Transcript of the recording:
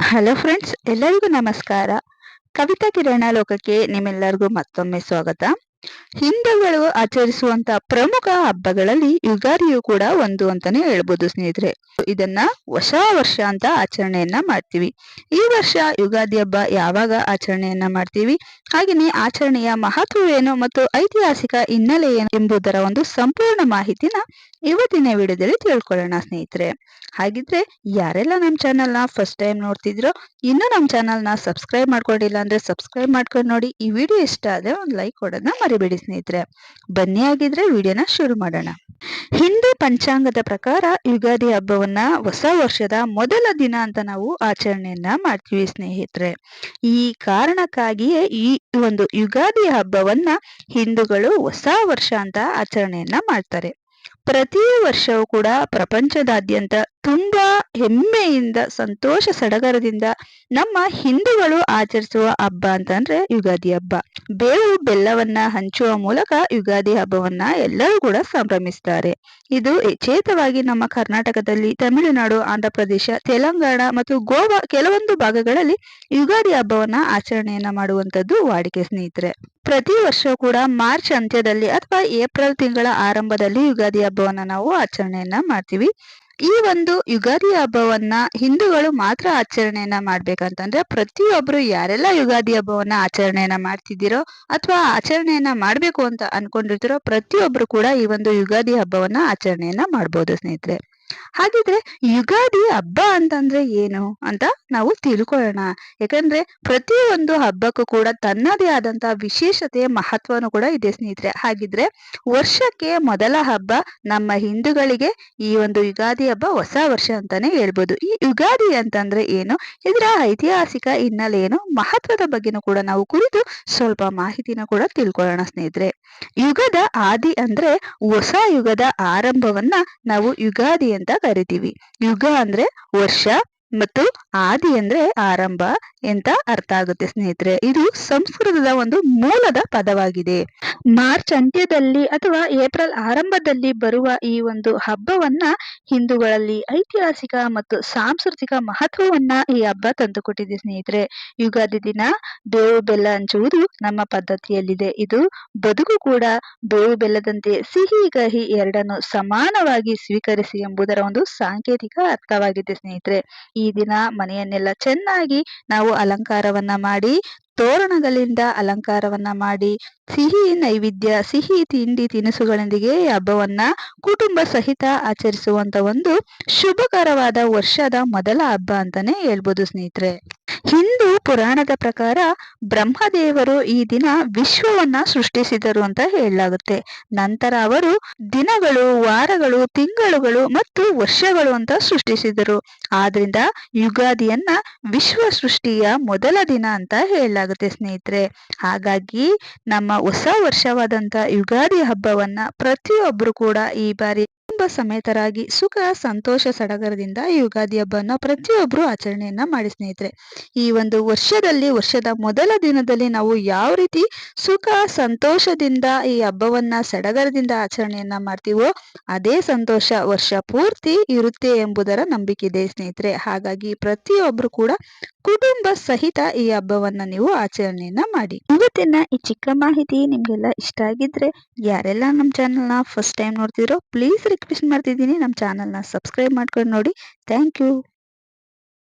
Hello friends, ಎಲ್ಲರಿಗೂ ನಮಸ್ಕಾರ. ಕವಿತಾ ಕಿರಣ ಲೋಕಕ್ಕೆ ನಿಮ್ಮೆಲ್ಲರಿಗೂ ಮತ್ತೊಮ್ಮೆ ಸ್ವಾಗತ. ಹಿಂದೂಗಳು ಆಚರಿಸುವಂತ ಪ್ರಮುಖ ಹಬ್ಬಗಳಲ್ಲಿ ಯುಗಾದಿಯು ಕೂಡ ಒಂದು ಅಂತಾನೆ ಹೇಳ್ಬೋದು ಸ್ನೇಹಿತರೆ. ಇದನ್ನ ಹೊಸ ವರ್ಷ ಅಂತ ಆಚರಣೆಯನ್ನ ಮಾಡ್ತೀವಿ. ಈ ವರ್ಷ ಯುಗಾದಿ ಹಬ್ಬ ಯಾವಾಗ ಆಚರಣೆಯನ್ನ ಮಾಡ್ತೀವಿ, ಹಾಗೆಯೇ ಆಚರಣೆಯ ಮಹತ್ವವೇನು ಮತ್ತು ಐತಿಹಾಸಿಕ ಹಿನ್ನೆಲೆ ಏನು ಎಂಬುದರ ಒಂದು ಸಂಪೂರ್ಣ ಮಾಹಿತಿನ ಇವತ್ತಿನ ವಿಡಿಯೋದಲ್ಲಿ ತಿಳ್ಕೊಳ್ಳೋಣ ಸ್ನೇಹಿತರೆ. ಹಾಗಿದ್ರೆ ಯಾರೆಲ್ಲ ನಮ್ಮ ಚಾನಲ್ನ ಫಸ್ಟ್ ಟೈಮ್ ನೋಡ್ತಿದ್ರೋ, ಇನ್ನೂ ನಮ್ಮ ಚಾನಲ್ನ ಸಬ್ಸ್ಕ್ರೈಬ್ ಮಾಡ್ಕೊಂಡಿಲ್ಲ ಅಂದ್ರೆ ಸಬ್ಸ್ಕ್ರೈಬ್ ಮಾಡ್ಕೊಂಡು ನೋಡಿ. ಈ ವಿಡಿಯೋ ಇಷ್ಟ ಆದ್ರೆ ಒಂದು ಲೈಕ್ ಕೊಡೋದನ್ನ ಮರಿಬೇಡಿ ಸ್ನೇಹಿತರೆ. ಬನ್ನಿ ಆಗಿದ್ರೆ ವಿಡಿಯೋನ ಶುರು ಮಾಡೋಣ. ಹಿಂದೂ ಪಂಚಾಂಗದ ಪ್ರಕಾರ ಯುಗಾದಿ ಹಬ್ಬವನ್ನ ಹೊಸ ವರ್ಷದ ಮೊದಲ ದಿನ ಅಂತ ನಾವು ಆಚರಣೆಯನ್ನ ಮಾಡ್ತೀವಿ ಸ್ನೇಹಿತರೆ. ಈ ಕಾರಣಕ್ಕಾಗಿಯೇ ಈ ಒಂದು ಯುಗಾದಿ ಹಬ್ಬವನ್ನ ಹಿಂದೂಗಳು ಹೊಸ ವರ್ಷ ಅಂತ ಆಚರಣೆಯನ್ನ ಮಾಡ್ತಾರೆ. ಪ್ರತಿ ವರ್ಷವೂ ಕೂಡ ಪ್ರಪಂಚದಾದ್ಯಂತ ತುಂಬಾ ಹೆಮ್ಮೆಯಿಂದ ಸಂತೋಷ ಸಡಗರದಿಂದ ನಮ್ಮ ಹಿಂದೂಗಳು ಆಚರಿಸುವ ಹಬ್ಬ ಅಂತಂದ್ರೆ ಯುಗಾದಿ ಹಬ್ಬ. ಬೇವು ಬೆಲ್ಲವನ್ನ ಹಂಚುವ ಮೂಲಕ ಯುಗಾದಿ ಹಬ್ಬವನ್ನ ಎಲ್ಲರೂ ಕೂಡ ಸಂಭ್ರಮಿಸ್ತಾರೆ. ಇದು ಯಥೇಚ್ಛವಾಗಿ ನಮ್ಮ ಕರ್ನಾಟಕದಲ್ಲಿ, ತಮಿಳುನಾಡು, ಆಂಧ್ರ ಪ್ರದೇಶ, ತೆಲಂಗಾಣ ಮತ್ತು ಗೋವಾ ಕೆಲವೊಂದು ಭಾಗಗಳಲ್ಲಿ ಯುಗಾದಿ ಹಬ್ಬವನ್ನ ಆಚರಣೆಯನ್ನ ಮಾಡುವಂತದ್ದು ವಾಡಿಕೆ ಸ್ನೇಹಿತರೆ. ಪ್ರತಿ ವರ್ಷ ಕೂಡ ಮಾರ್ಚ್ ಅಂತ್ಯದಲ್ಲಿ ಅಥವಾ ಏಪ್ರಿಲ್ ತಿಂಗಳ ಆರಂಭದಲ್ಲಿ ಯುಗಾದಿ ಹಬ್ಬವನ್ನ ನಾವು ಆಚರಣೆಯನ್ನ ಮಾಡ್ತೀವಿ. ಈ ಒಂದು ಯುಗಾದಿ ಹಬ್ಬವನ್ನ ಹಿಂದೂಗಳು ಮಾತ್ರ ಆಚರಣೆಯನ್ನ ಮಾಡ್ಬೇಕಂತಂದ್ರೆ ಪ್ರತಿಯೊಬ್ರು ಯಾರೆಲ್ಲ ಯುಗಾದಿ ಹಬ್ಬವನ್ನ ಆಚರಣೆಯನ್ನ ಮಾಡ್ತಿದ್ದೀರೋ ಅಥವಾ ಆಚರಣೆಯನ್ನ ಮಾಡ್ಬೇಕು ಅಂತ ಅನ್ಕೊಂಡಿರ್ತೀರೋ ಪ್ರತಿಯೊಬ್ರು ಕೂಡ ಈ ಒಂದು ಯುಗಾದಿ ಹಬ್ಬವನ್ನ ಆಚರಣೆಯನ್ನ ಮಾಡ್ಬೋದು ಸ್ನೇಹಿತರೆ. ಹಾಗಿದ್ರೆ ಯುಗಾದಿ ಹಬ್ಬ ಅಂತಂದ್ರೆ ಏನು ಅಂತ ನಾವು ತಿಳ್ಕೊಳ್ಳೋಣ. ಯಾಕಂದ್ರೆ ಪ್ರತಿಯೊಂದು ಹಬ್ಬಕ್ಕೂ ಕೂಡ ತನ್ನದೇ ಆದಂತಹ ವಿಶೇಷತೆ ಮಹತ್ವನು ಕೂಡ ಇದೆ ಸ್ನೇಹಿತರೆ. ಹಾಗಿದ್ರೆ ವರ್ಷಕ್ಕೆ ಮೊದಲ ಹಬ್ಬ ನಮ್ಮ ಹಿಂದೂಗಳಿಗೆ ಈ ಒಂದು ಯುಗಾದಿ ಹಬ್ಬ ಹೊಸ ವರ್ಷ ಅಂತಾನೆ ಹೇಳ್ಬೋದು. ಈ ಯುಗಾದಿ ಅಂತಂದ್ರೆ ಏನು, ಇದರ ಐತಿಹಾಸಿಕ ಹಿನ್ನೆಲೆ ಏನು, ಮಹತ್ವದ ಬಗ್ಗೆನೂ ಕೂಡ ನಾವು ಕುರಿತು ಸ್ವಲ್ಪ ಮಾಹಿತಿನ ಕೂಡ ತಿಳ್ಕೊಳ್ಳೋಣ ಸ್ನೇಹಿತರೆ. ಯುಗದ ಆದಿ ಅಂದ್ರೆ ಹೊಸ ಯುಗದ ಆರಂಭವನ್ನ ನಾವು ಯುಗಾದಿ ಅಂತ ಕರಿತೀವಿ. ಯುಗ ಅಂದ್ರೆ ವರ್ಷ ಮತ್ತು ಆದಿ ಅಂದ್ರೆ ಆರಂಭ ಅಂತ ಅರ್ಥ ಆಗುತ್ತೆ ಸ್ನೇಹಿತರೆ. ಇದು ಸಂಸ್ಕೃತದ ಒಂದು ಮೂಲದ ಪದವಾಗಿದೆ. ಮಾರ್ಚ್ ಅಂತ್ಯದಲ್ಲಿ ಅಥವಾ ಏಪ್ರಿಲ್ ಆರಂಭದಲ್ಲಿ ಬರುವ ಈ ಒಂದು ಹಬ್ಬವನ್ನ ಹಿಂದೂಗಳಲ್ಲಿ ಐತಿಹಾಸಿಕ ಮತ್ತು ಸಾಂಸ್ಕೃತಿಕ ಮಹತ್ವವನ್ನ ಈ ಹಬ್ಬ ತಂದುಕೊಟ್ಟಿದೆ ಸ್ನೇಹಿತರೆ. ಯುಗಾದಿ ದಿನ ಬೇವು ಬೆಲ್ಲ ಹಂಚುವುದು ನಮ್ಮ ಪದ್ಧತಿಯಲ್ಲಿದೆ. ಇದು ಬದುಕು ಕೂಡ ಬೇವು ಬೆಲ್ಲದಂತೆ ಸಿಹಿ ಕಹಿ ಎರಡನ್ನು ಸಮಾನವಾಗಿ ಸ್ವೀಕರಿಸಿ ಎಂಬುದರ ಒಂದು ಸಾಂಕೇತಿಕ ಅರ್ಥವಾಗಿದೆ ಸ್ನೇಹಿತರೆ. ಈ ದಿನ ಮನೆಯನ್ನೆಲ್ಲ ಚೆನ್ನಾಗಿ ನಾವು ಅಲಂಕಾರವನ್ನ ಮಾಡಿ, ತೋರಣಗಳಿಂದ ಅಲಂಕಾರವನ್ನ ಮಾಡಿ, ಸಿಹಿ ನೈವೇದ್ಯ, ಸಿಹಿ ತಿಂಡಿ ತಿನಿಸುಗಳೊಂದಿಗೆ ಈ ಹಬ್ಬವನ್ನ ಕುಟುಂಬ ಸಹಿತ ಆಚರಿಸುವಂತ ಒಂದು ಶುಭಕರವಾದ ವರ್ಷದ ಮೊದಲ ಹಬ್ಬ ಅಂತಾನೆ ಹೇಳ್ಬೋದು ಸ್ನೇಹಿತರೆ. ಹಿಂದೂ ಪುರಾಣದ ಪ್ರಕಾರ ಬ್ರಹ್ಮದೇವರು ಈ ದಿನ ವಿಶ್ವವನ್ನ ಸೃಷ್ಟಿಸಿದರು ಅಂತ ಹೇಳಲಾಗುತ್ತೆ. ನಂತರ ಅವರು ದಿನಗಳು, ವಾರಗಳು, ತಿಂಗಳುಗಳು ಮತ್ತು ವರ್ಷಗಳು ಅಂತ ಸೃಷ್ಟಿಸಿದರು. ಆದ್ರಿಂದ ಯುಗಾದಿಯನ್ನ ವಿಶ್ವ ಸೃಷ್ಟಿಯ ಮೊದಲ ದಿನ ಅಂತ ಹೇಳಲಾಗುತ್ತೆ ಸ್ನೇಹಿತರೆ. ಹಾಗಾಗಿ ನಮ್ಮ ಹೊಸ ವರ್ಷವಾದಂತ ಯುಗಾದಿ ಹಬ್ಬವನ್ನ ಪ್ರತಿಯೊಬ್ರು ಕೂಡ ಈ ಬಾರಿ ಕುಟುಂಬ ಸಮೇತರಾಗಿ ಸುಖ ಸಂತೋಷ ಸಡಗರದಿಂದ ಈ ಯುಗಾದಿ ಹಬ್ಬವನ್ನ ಪ್ರತಿಯೊಬ್ರು ಆಚರಣೆಯನ್ನ ಮಾಡಿ ಸ್ನೇಹಿತರೆ. ಈ ಒಂದು ವರ್ಷದ ಮೊದಲ ದಿನದಲ್ಲಿ ನಾವು ಯಾವ ರೀತಿ ಸುಖ ಸಂತೋಷದಿಂದ ಈ ಹಬ್ಬವನ್ನ ಸಡಗರದಿಂದ ಆಚರಣೆಯನ್ನ ಮಾಡ್ತೀವೋ ಅದೇ ಸಂತೋಷ ವರ್ಷ ಪೂರ್ತಿ ಇರುತ್ತೆ ಎಂಬುದರ ನಂಬಿಕೆ ಇದೆ ಸ್ನೇಹಿತರೆ. ಹಾಗಾಗಿ ಪ್ರತಿಯೊಬ್ರು ಕೂಡ ಕುಟುಂಬ ಸಹಿತ ಈ ಹಬ್ಬವನ್ನ ನೀವು ಆಚರಣೆಯನ್ನ ಮಾಡಿ. ಇವತ್ತಿನ ಈ ಚಿಕ್ಕ ಮಾಹಿತಿ ನಿಮ್ಗೆಲ್ಲ ಇಷ್ಟ ಆಗಿದ್ರೆ ಯಾರೆಲ್ಲ ನಮ್ಮ ಚಾನಲ್ನ ಫಸ್ಟ್ ಟೈಮ್ ನೋಡ್ತಿರೋ ಪ್ಲೀಸ್ ರಿಕ್ವೆಸ್ಟ್ ಮಾಡ್ತಿದ್ದೀನಿ, ನಮ್ಮ ಚಾನಲ್ನ ಸಬ್ಸ್ಕ್ರೈಬ್ ಮಾಡ್ಕೊಂಡು ನೋಡಿ. Thank you.